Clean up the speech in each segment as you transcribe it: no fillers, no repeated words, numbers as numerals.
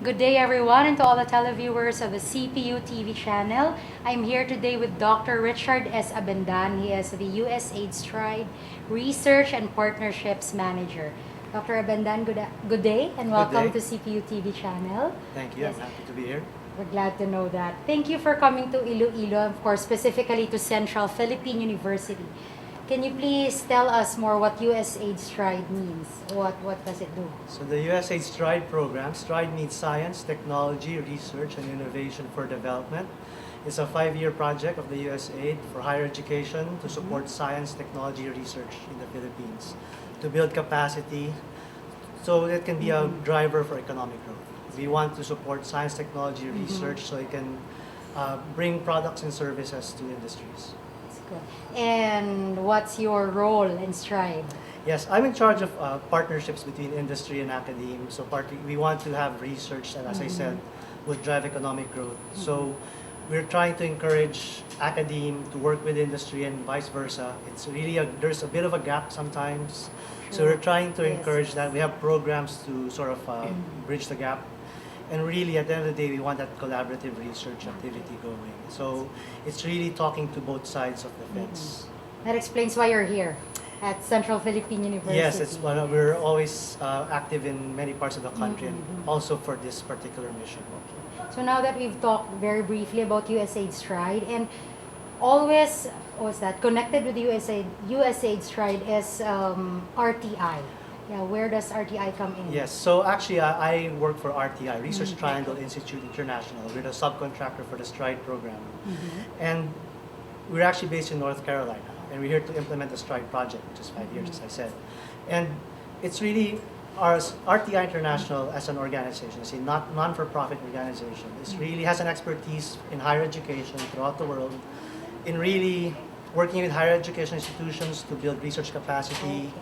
Good day, everyone, and to all the televiewers of the CPU TV channel. I'm here today with Dr. Richard S. Abendan. He is the USAid Stride Research and Partnerships Manager. Dr. Abendan, good day, and Good welcome day. to CPU TV channel. Thank you. Yes, I'm happy to be here. we're glad to know that. Thank you for coming to Iloilo, of course, specifically to Central Philippine University. Can you please tell us more what USAid Stride means? What does it do? So the USAid STRIDE program, STRIDE means Science, Technology, Research, and Innovation for Development. It's a 5-year project of the USAID for higher education to support science, technology, research in the Philippines, to build capacity so it can be a driver for economic growth. We want to support science, technology, research so it can bring products and services to industries. That's good. And what's your role in Stride? Yes, I'm in charge of partnerships between industry and academia. So we want to have research that, as I said, would drive economic growth. So we're trying to encourage academia to work with industry and vice versa. It's really there's a bit of a gap sometimes. So we're trying to Yes. encourage that. We have programs to sort of bridge the gap. And really, at the end of the day, we want that collaborative research activity going. So it's really talking to both sides of the fence. That explains why you're here at Central Philippine University. Yes, we're always active in many parts of the country, and also for this particular mission. So now that we've talked very briefly about USAID Stride, and always what's that connected with USAID Stride is RTI. Yeah, where does RTI come in? Yes, so actually I work for RTI, Research Triangle Institute International. We're the subcontractor for the STRIDE program. And we're actually based in North Carolina, and we're here to implement the STRIDE project, which is 5 years, as I said. And it's really our RTI International as an organization, it's a non-for-profit organization. It really has an expertise in higher education throughout the world, in really working with higher education institutions to build research capacity.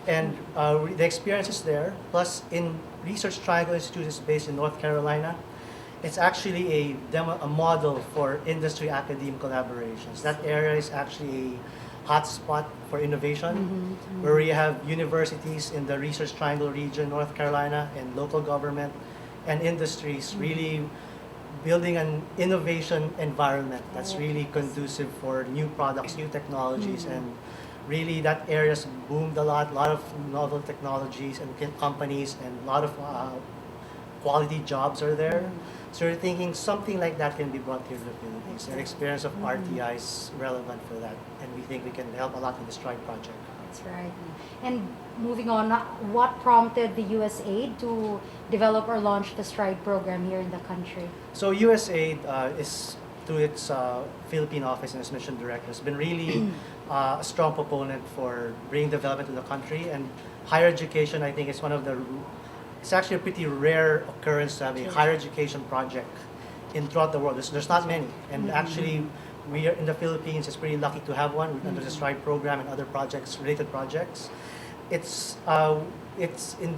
And the experience is there. Plus, in Research Triangle Institute is based in North Carolina. It's actually a model for industry-academe collaborations. That area is actually a hotspot for innovation, where we have universities in the Research Triangle region, North Carolina, and local government and industries really building an innovation environment that's really conducive for new products, new technologies, and really that area's boomed a lot of novel technologies and companies, and a lot of quality jobs are there. So we're thinking something like that can be brought here to the Philippines. An experience of RTI is relevant for that, and we think we can help a lot in the STRIDE project. That's right. And moving on, what prompted the USAID to develop or launch the STRIDE program here in the country? So USAID is, through its Philippine office and its mission director, has been really a strong proponent for bringing development to the country. And higher education, I think, is one of the it's actually a pretty rare occurrence to have a higher education project throughout the world. There's not many, and actually we are in the Philippines. It's pretty lucky to have one under the STRIDE program and other projects, related projects. It's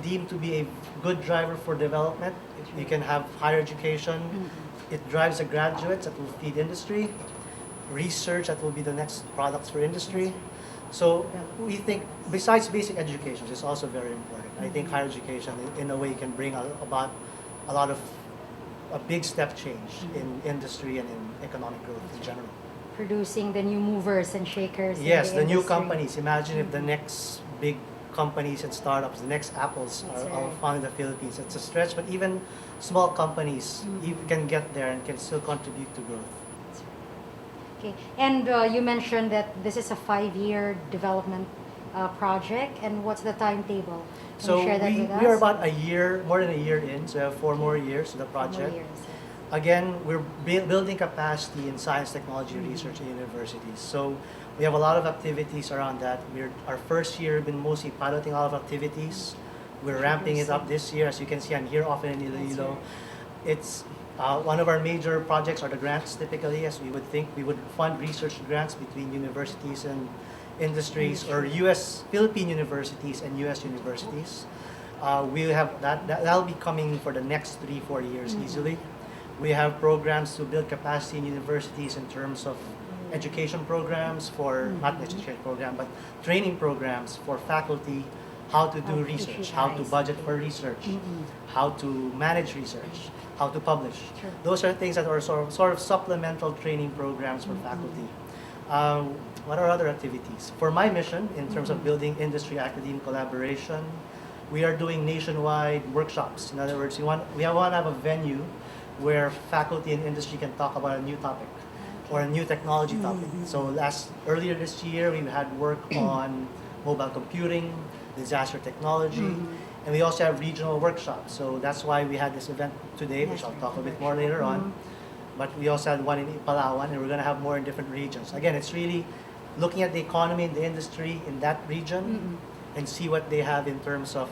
deemed to be a good driver for development. You can have higher education. It drives the graduates that will feed industry, research that will be the next products for industry. So we think, besides basic education, which is also very important, I think higher education in a way can bring about a lot of a big step change in industry and in economic growth in general. Producing the new movers and shakers. Yes, in the new industry. companies. Imagine if the next big companies and startups, the next Apples are all found in the Philippines. It's a stretch, but even small companies can get there and can still contribute to growth. Okay, and you mentioned that this is a 5-year development project, and what's the timetable? Can So you share that with us? we are about a year, more than a year in, so we have 4 more years to the 4 more project. years. Again, we're building capacity in science, technology, research in universities. So we have a lot of activities around that. Our first year, we've been mostly piloting a lot of activities. We're ramping it up this year. As you can see, I'm here often in Iloilo. It's one of our major projects are the grants. Typically, as we would think, we would fund research grants between universities and industries, or Philippine universities and U.S. universities. We have that'll be coming for the next 3-4 years easily. We have programs to build capacity in universities in terms of education programs for, not education program, but training programs for faculty how to do Oh, research, issue how to eyes. budget for research, how to manage research, how to publish. Sure. Those are things that are sort of supplemental training programs for faculty. What are other activities? For my mission, in terms of building industry-academe collaboration, we are doing nationwide workshops. In other words, we want to have a venue where faculty and industry can talk about a new topic or a new technology topic. So earlier this year, we had work on mobile computing, disaster technology, and we also have regional workshops. So that's why we had this event today, which I'll talk a bit more later on. But we also had one in Palawan, and we're going to have more in different regions. Again, it's really looking at the economy and the industry in that region and see what they have in terms of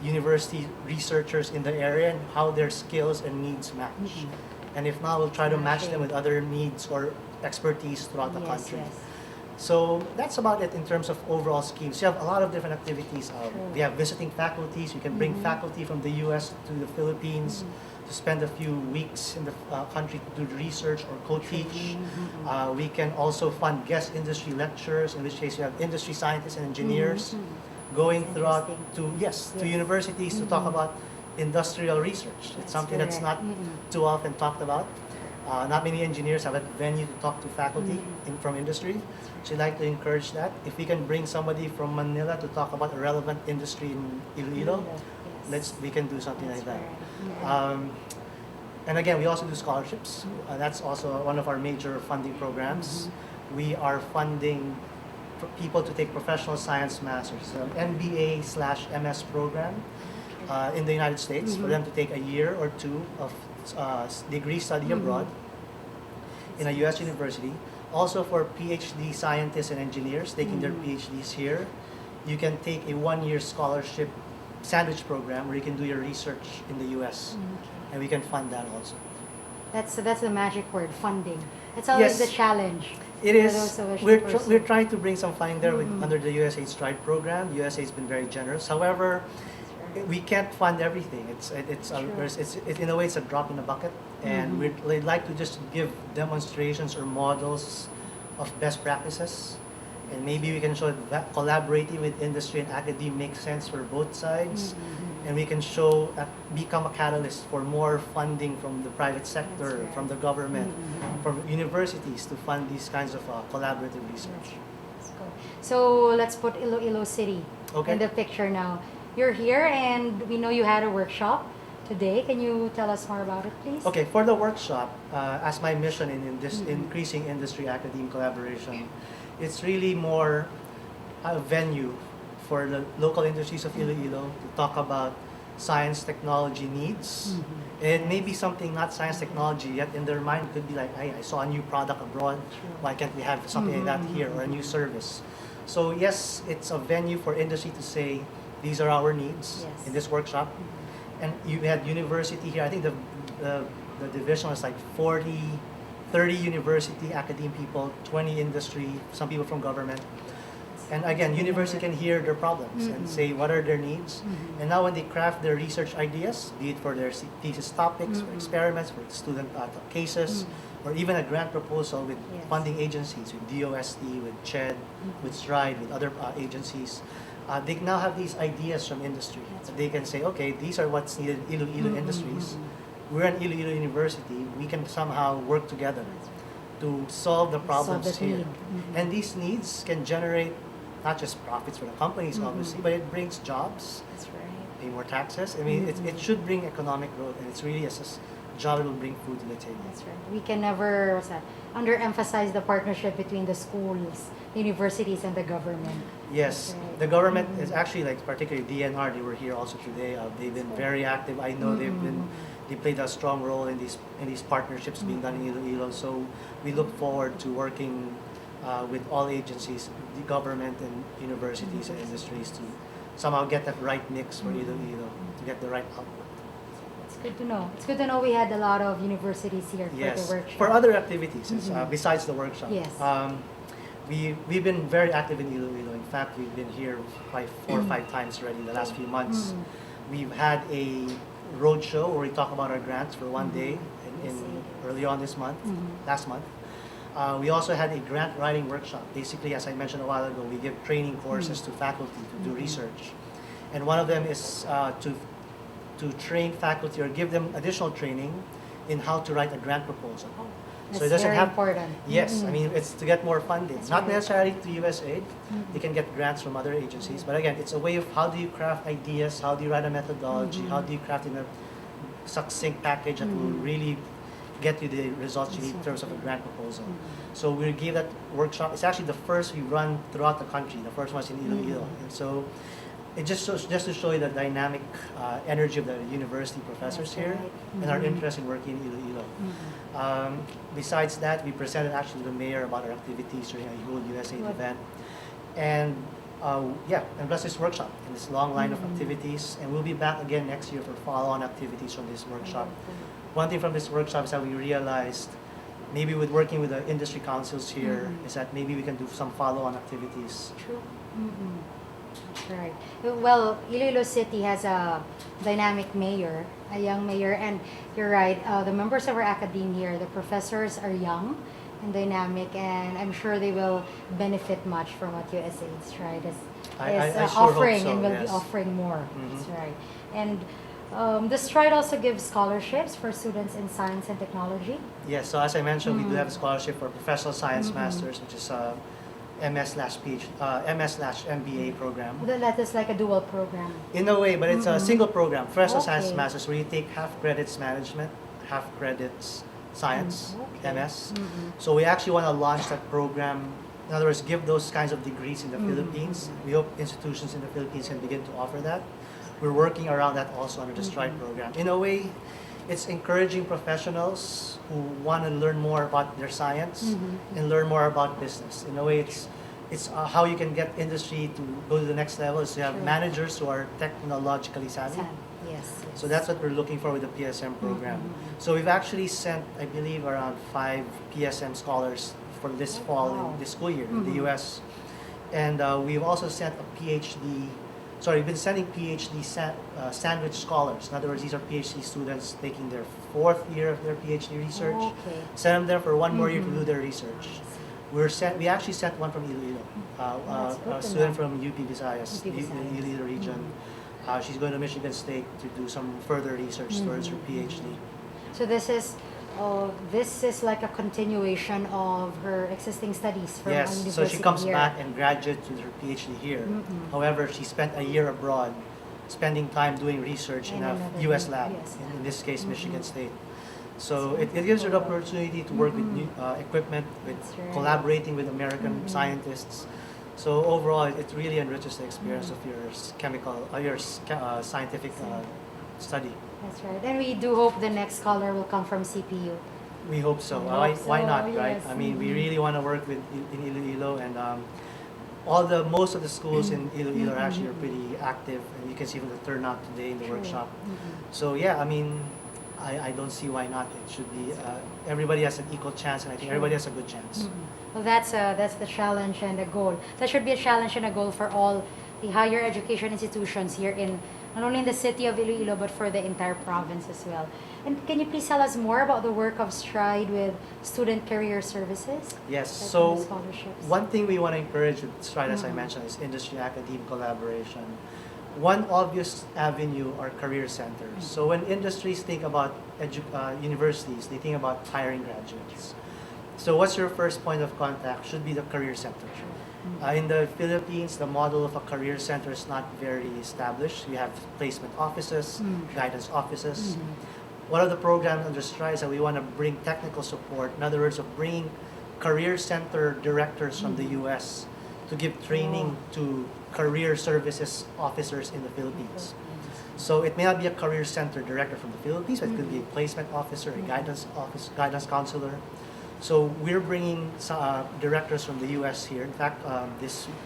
university researchers in the area and how their skills and needs match. And if not, we'll try to match them with other needs or expertise throughout the country. Yes. So that's about it in terms of overall schemes. You have a lot of different activities. We have visiting faculties. You can bring faculty from the U.S. to the Philippines to spend a few weeks in the country to do research or co-teach. We can also fund guest industry lecturers, in which case you have industry scientists and engineers going That's throughout interesting. to universities to talk about industrial research. It's something that's not too often talked about. Not many engineers have a venue to talk to faculty from industry. So I'd like to encourage that. If we can bring somebody from Manila to talk about a relevant industry in Iloilo, we can do something like that. And again, we also do scholarships. That's also one of our major funding programs. We are funding for people to take professional science masters, MBA/MS program in the United States, for them to take a year or two of degree study abroad in a U.S. university. Also for PhD scientists and engineers taking their PhDs here, you can take a one-year scholarship sandwich program where you can do your research in the U.S. And we can fund that also. That's the magic word, funding. It's always the challenge. It for is. those who wish to We're pursue. trying to bring some funding there under the USAid Stride program. USA has been very generous. However, we can't fund everything. It's in a way it's a drop in the bucket, and we'd like to just give demonstrations or models of best practices, and maybe we can show that collaborating with industry and academia makes sense for both sides, and we can show become a catalyst for more funding from the private sector, from the government, from universities to fund these kinds of collaborative research. So let's put Iloilo City Okay. in the picture now. You're here, and we know you had a workshop today. Can you tell us more about it, please? Okay, for the workshop, as my mission in this increasing industry-academe collaboration, it's really more a venue for the local industries of Iloilo to talk about science technology needs. It may be something not science technology yet in their mind. It could be like, hey, I saw a new product abroad. Why can't we have something like that here, or a new service? So yes, it's a venue for industry to say, these are our needs in this workshop. And you had university here. I think the division was like 30 university academe people, 20 industry, some people from government. And again, university can hear their problems and say what are their needs. And now when they craft their research ideas, be it for their thesis topics, for experiments, for student cases, or even a grant proposal with funding agencies, with DOST, with CHED, with STRIDE, with other agencies, they now have these ideas from industry. So they can say, okay, these are what's needed in Iloilo industries. We're an Iloilo University. We can somehow work together to solve the problems here. And these needs can generate not just profits for the companies, obviously, but it brings jobs. That's right. Pay more taxes. I mean, it should bring economic growth, and it's really a job that will bring food to the table. That's right. We can never underemphasize the partnership between the schools, the universities, and the government. Yes, Right. the government is actually, like, particularly DNR. They were here also today. They've been very active. I know they played a strong role in these partnerships being done in Iloilo. So we look forward to working with all agencies, the government and universities and industries to somehow get that right mix for Iloilo to get the right output. It's good to know. It's good to know we had a lot of universities here for Yes, the workshop. for other activities besides the workshop. Yes. We've been very active in Iloilo. In fact, we've been here like 4 or 5 times already in the last few months. We've had a roadshow where we talk about our grants for one day in early on this month, last month. We also had a grant writing workshop. Basically, as I mentioned a while ago, we give training courses to faculty to do research. And one of them is to train faculty or give them additional training in how to write a grant proposal. That's So it doesn't very have, important. yes, I mean, it's to get more funding. That's Not very necessarily to USAID. You can get grants from other agencies. But again, it's a way of how do you craft ideas, how do you write a methodology, how do you craft in a succinct package that will really get you the results you need in terms of a grant proposal. So we gave that workshop. It's actually the first we run throughout the country. The first one's in Iloilo. And so it just shows, just to show you the dynamic energy of the university professors That's here right. and our interest in working in Iloilo. Besides that, we presented actually to the mayor about our activities during a whole USAID event. And yeah, and plus this workshop and this long line of activities. And we'll be back again next year for follow-on activities from this workshop. One thing from this workshop is that we realized, maybe with working with the industry councils here, is that maybe we can do some follow-on activities. True. That's right. Well, Iloilo City has a dynamic mayor, a young mayor, and you're right. The members of our academe here, the professors are young and dynamic, and I'm sure they will benefit much from what USAID's right is I sure hope offering so, and will be yes. offering more. That's right. And the Stride also gives scholarships for students in science and technology. Yes, so as I mentioned, we do have a scholarship for professional science masters, which is MS/MBA program. That is like a dual program. In a way, but it's a single program, professional science Okay. masters, where you take half credits management, half credits science, Okay. MS. So we actually want to launch that program. In other words, give those kinds of degrees in the Philippines. We hope institutions in the Philippines can begin to offer that. We're working around that also under the Stride program. In a way, it's encouraging professionals who want to learn more about their science and learn more about business. In a way, it's how you can get industry to go to the next level is to have Sure. managers who are technologically savvy. Yes. So that's what we're looking for with the PSM program. So we've actually sent, I believe, around 5 PSM scholars for this fall, wow. in this school year in the US. And we've also sent a PhD, sorry, we've been sending PhD sandwich scholars. In other words, these are PhD students taking their 4th year of their PhD research. Okay. Send them there for 1 more year to do their research. We actually sent one from Iloilo, That's good a to student know. from UP Visayas, UP Visayas. the Iloilo region. She's going to Michigan State to do some further research towards her PhD. So this is like a continuation of her existing studies from a Yes, university so she comes here. back and graduates with her PhD here. However, she spent a year abroad, spending time doing research in In a another U.S. lab, US lab. in this case, Michigan State. So it gives her the opportunity to work with new equipment, with That's right. collaborating with American scientists. So overall, it really enriches the experience of your scientific study. That's right. And we do hope the next scholar will come from CPU. We hope so. We Why, hope why so, not, right? yes. I mean, we really want to work with in Iloilo, and most of the schools in Iloilo are actually pretty active, and you can see from the turnout today in the workshop. So yeah, I mean, I don't see why not. It should be everybody has an equal chance, and I think everybody has a good chance. Well, that's the challenge and the goal. That should be a challenge and a goal for all the higher education institutions here in not only in the city of Iloilo but for the entire province as well. And can you please tell us more about the work of Stride with Student Career Services? Yes. Like So the scholarships. one thing we want to encourage with Stride, as I mentioned, is industry-academe collaboration. One obvious avenue are career centers. So when industries think about universities, they think about hiring graduates. So what's your first point of contact should be the career center. In the Philippines, the model of a career center is not very established. We have placement offices, guidance offices. One of the programs under Stride is that we want to bring technical support. In other words, of bringing career center directors from the U.S. to give training to career services officers in the Philippines. So it may not be a career center director from the Philippines, but it could be a placement officer, a guidance counselor. So we're bringing directors from the U.S. here. In fact,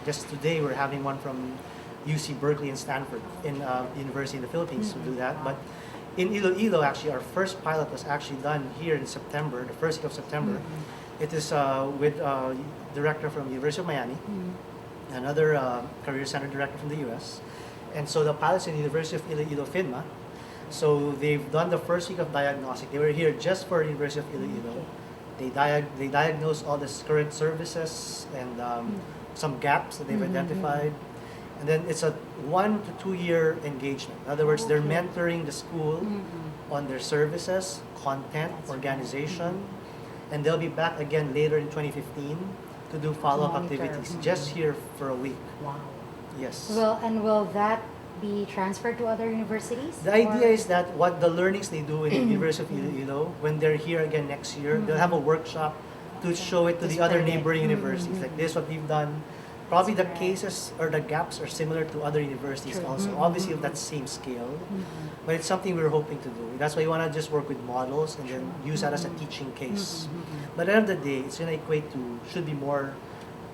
just today we're having one from UC Berkeley and Stanford in university in the Philippines to do that. But in Iloilo, actually, our first pilot was actually done here in September, the first week of September. It is with director from University of Miami, another career center director from the U.S. And so the pilot's in University of Iloilo, FINMA. So they've done the first week of diagnostic. They were here just for University of Iloilo. They diagnose all the current services and some gaps that they've identified. And then it's a 1 to 2 year engagement. In other words, they're Okay. mentoring the school on their services, content, That's right. organization, and they'll be back again later in 2015 to do follow-up monitor. activities, just here for a week. Wow. Yes. And will that be transferred to other universities? The idea Or- is that what the learnings they do in the University of Iloilo, when they're here again next year, they'll have a workshop to show it to the other spread it. neighboring universities. Like this, what we've done. Probably the That's right. cases or the gaps are similar to other universities True. also. Obviously of that same scale, but it's something we're hoping to do. That's why we want to just work with models and then use that as a teaching case. But at the end of the day, it's going to equate to should be more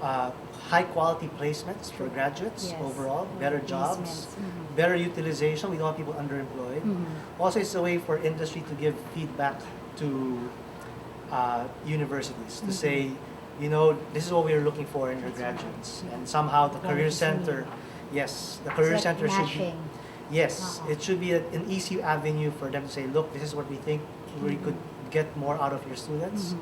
high quality placements for graduates Yes. overall, better jobs, Placements. better utilization. We don't want people underemployed. Also, it's a way for industry to give feedback to universities to say, you know, this is what we're looking for in your graduates, and somehow the What career is needed. center, yes, the career It's like center should be, matching. yes, Uh-huh. it should be an easy avenue for them to say, look, this is what we think we could get more out of your students.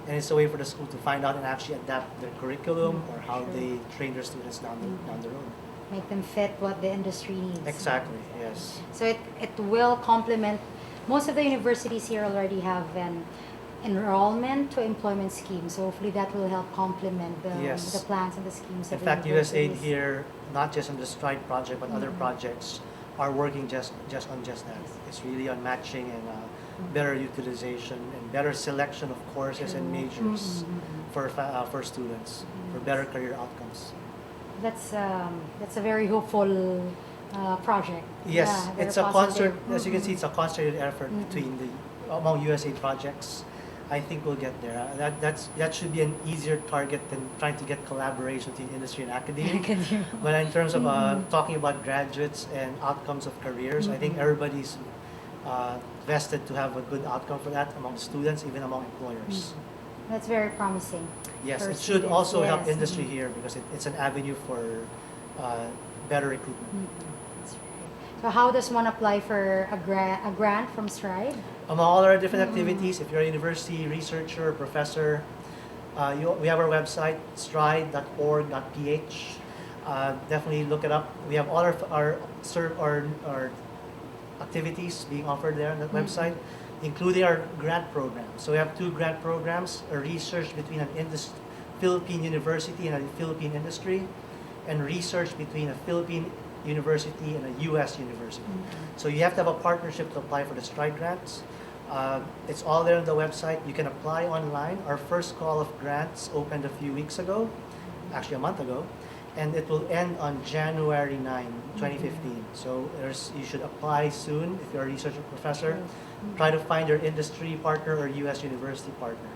And it's a way for the school to find out and actually adapt their curriculum or how Sure. they train their students down the road. Make them fit what the industry needs. Exactly, yes. So it will complement. Most of the universities here already have an enrollment to employment scheme. So hopefully that will help complement Yes. the plans and the schemes. In of the fact, USAID universities. here, not just on the Stride project, but other projects are working just on just that. It's really on matching and better utilization and better selection of courses and majors for students for better career outcomes. That's a very hopeful project. Yes, Yeah, very it's a positive. concert. As you can see, it's a concerted effort between among USAID projects. I think we'll get there. That should be an easier target than trying to get collaboration between industry and academia. But in terms of talking about graduates and outcomes of careers, I think everybody's vested to have a good outcome for that among students, even among employers. That's very promising. Yes, for it should students, also help yes. industry here because it's an avenue for better recruitment. That's right. So how does one apply for a grant from Stride? Among all our different activities, if you're a university researcher or professor, we have our website, stride.org.ph. Definitely look it up. We have all our activities being offered there on that website, including our grant program. So we have 2 grant programs, a research between an Philippine university and a Philippine industry, and research between a Philippine university and a U.S. university. So you have to have a partnership to apply for the Stride grants. It's all there on the website. You can apply online. Our first call of grants opened a few weeks ago, actually a month ago, and it will end on January 9, 2015. So you should apply soon if you're a researcher professor. Try to find your industry partner or U.S. university partner.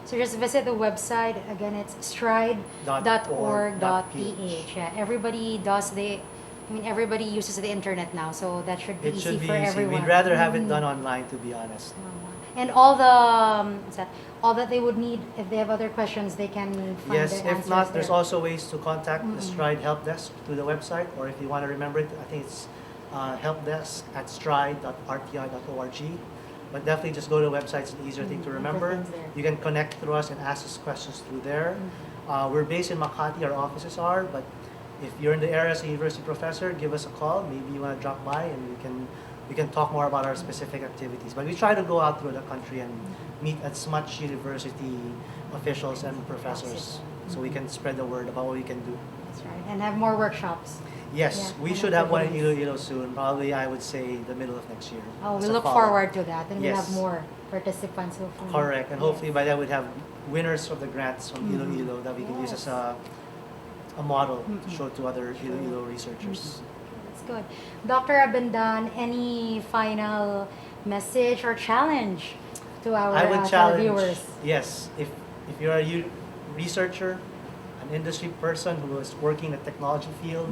So just visit the website. Again, it's stride.org.ph. Yeah, everybody uses the internet now, so that should be It easy should be for easy. everyone. We'd rather have it done online, to be honest. And all the all that they would need, if they have other questions, they can find Yes, the if answers not, there's there. also ways to contact the Stride help desk through the website, or if you want to remember it, I think it's helpdesk@stride.rti.org. But definitely just go to the website, it's an easier thing to remember. Everything's there. You can connect through us and ask us questions through there. We're based in Makati, our offices are, but if you're in the area as a university professor, give us a call. Maybe you want to drop by and we can talk more about our specific activities. But we try to go out through the country and meet as much university officials and professors so we can spread the word about what we can do. That's right. And have more workshops. Yes, Yeah, we and should have one in activities. Iloilo soon. Probably, I would say, the middle of next year. Oh, as we a look follow-up. forward to that, and we'll Yes. have more participants. Hopefully. Correct, and Yes. hopefully by then we'd have winners of the grants from Iloilo that we can use as a model to show to other Iloilo researchers. That's good. Dr. Abendan, any final message or challenge to our I would challenge, viewers? yes, if you're a researcher, an industry person who is working in the technology field,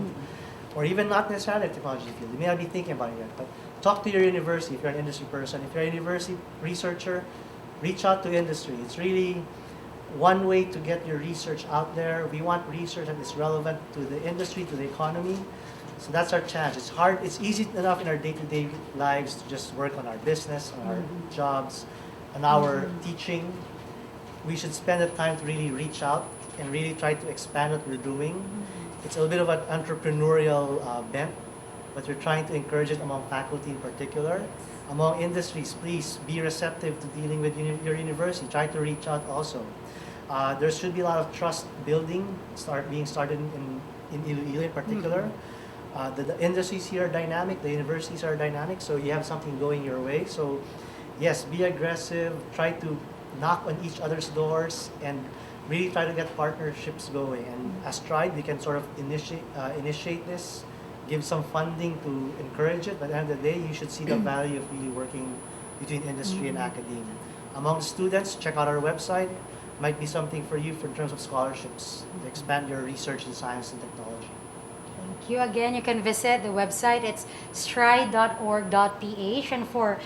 or even not necessarily the technology field, you may not be thinking about it yet, but talk to your university if you're an industry person. If you're a university researcher, reach out to industry. It's really one way to get your research out there. We want research that is relevant to the industry, to the economy. So that's our chance. It's hard, it's easy enough in our day-to-day lives to just work on our business, on our jobs, on our teaching. we should spend the time to really reach out and really try to expand what we're doing. It's a little bit of an entrepreneurial bent, but we're trying to encourage it among faculty in particular. Among industries, please be receptive to dealing with your university. Try to reach out also. There should be a lot of trust building being started in Iloilo in particular. The industries here are dynamic, the universities are dynamic, so you have something going your way. So yes, be aggressive, try to knock on each other's doors, and really try to get partnerships going. And as Stride, we can sort of initiate this, give some funding to encourage it, but at the end of the day, you should see the value of really working between industry and academia. Among students, check out our website. Might be something for you in terms of scholarships to expand your research in science and technology. Thank you. Again, you can visit the website. It's stride.org.ph. And for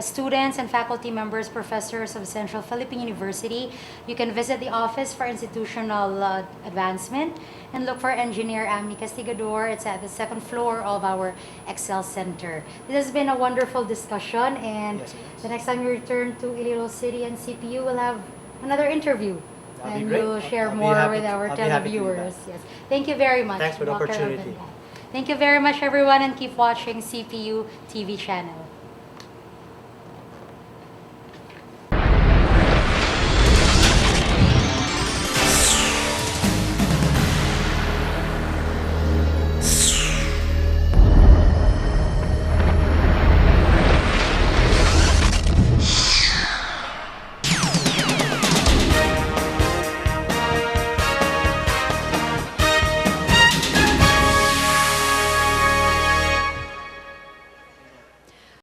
students and faculty members, professors of Central Philippine University, you can visit the Office for Institutional Advancement and look for Engineer Ami Castigador. It's at the second floor of our Excel Center. This has been a wonderful discussion, and Yes, it is. the next time you return to Iloilo City and CPU, we'll have another interview. That'd be And great. we'll share I'll be more happy with to- our I'll be happy to do televiewers. that. Yes. Thank you very much, Thanks for the Dr. opportunity. Abendan. Thank you very much, everyone, and keep watching CPU TV channel.